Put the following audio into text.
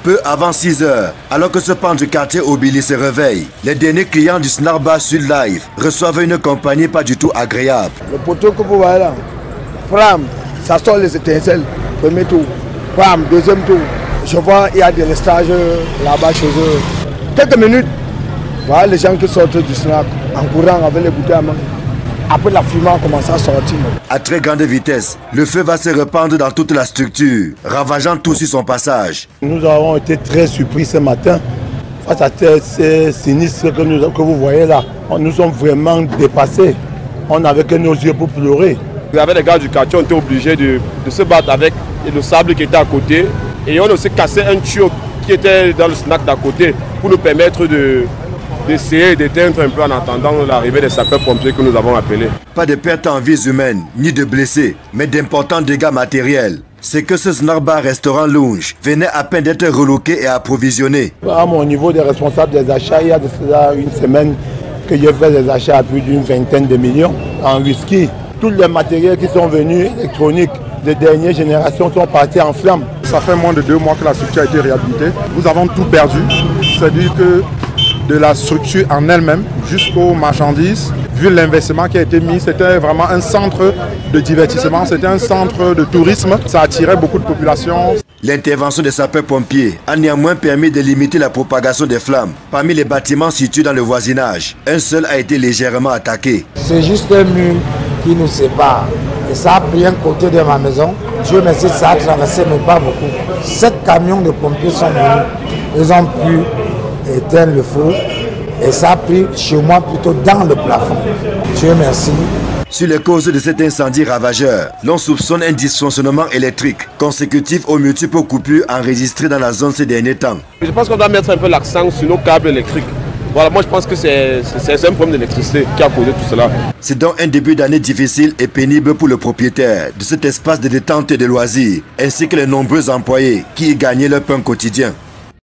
Peu avant 6 heures, alors que ce pan du quartier Obili se réveille, les derniers clients du Snack Bar Sud Live reçoivent une compagnie pas du tout agréable. Le poteau que vous voyez là, Fram, ça sort les étincelles. Premier tour, Fram, deuxième tour. Je vois il y a des lestages là-bas chez eux. Quelques minutes, voilà les gens qui sortent du snack en courant avec les bouteilles à main. Après la fumée a commencé à sortir. À très grande vitesse, le feu va se répandre dans toute la structure, ravageant tout sur son passage. Nous avons été très surpris ce matin face à ces sinistres que vous voyez là. Nous sommes vraiment dépassés. On n'avait que nos yeux pour pleurer. Avec les gars du quartier, on était obligés de se battre avec le sable qui était à côté. Et on a aussi cassé un tuyau qui était dans le snack d'à côté pour nous permettre d'essayer d'éteindre un peu en attendant l'arrivée des sapeurs-pompiers que nous avons appelés. Pas de perte en vies humaines, ni de blessés, mais d'importants dégâts matériels. C'est que ce Snack Bar Restaurant Lounge venait à peine d'être reloqué et approvisionné. À mon niveau des responsables des achats, il y a de cela une semaine que j'ai fait des achats à plus d'une vingtaine de millions en whisky. Tous les matériels qui sont venus électroniques de dernière génération sont partis en flammes. Ça fait moins de 2 mois que la structure a été réhabilitée. Nous avons tout perdu. C'est-à-dire que de la structure en elle-même jusqu'aux marchandises, vu l'investissement qui a été mis, c'était vraiment un centre de divertissement, c'était un centre de tourisme. Ça attirait beaucoup de populations. L'intervention des sapeurs-pompiers a néanmoins permis de limiter la propagation des flammes. Parmi les bâtiments situés dans le voisinage, un seul a été légèrement attaqué. C'est juste un mur qui nous sépare. Et ça a pris un côté de ma maison. Dieu merci, ça a traversé, mais pas beaucoup. 7 camions de pompiers sont venus. Ils ont pu éteindre le feu. Et ça a pris chez moi plutôt dans le plafond. Dieu merci. Sur les causes de cet incendie ravageur, l'on soupçonne un dysfonctionnement électrique consécutif aux multiples coupures enregistrées dans la zone ces derniers temps. Je pense qu'on doit mettre un peu l'accent sur nos câbles électriques. Voilà, moi je pense que c'est un problème d'électricité qui a causé tout cela. C'est donc un début d'année difficile et pénible pour le propriétaire de cet espace de détente et de loisirs, ainsi que les nombreux employés qui y gagnaient leur pain quotidien.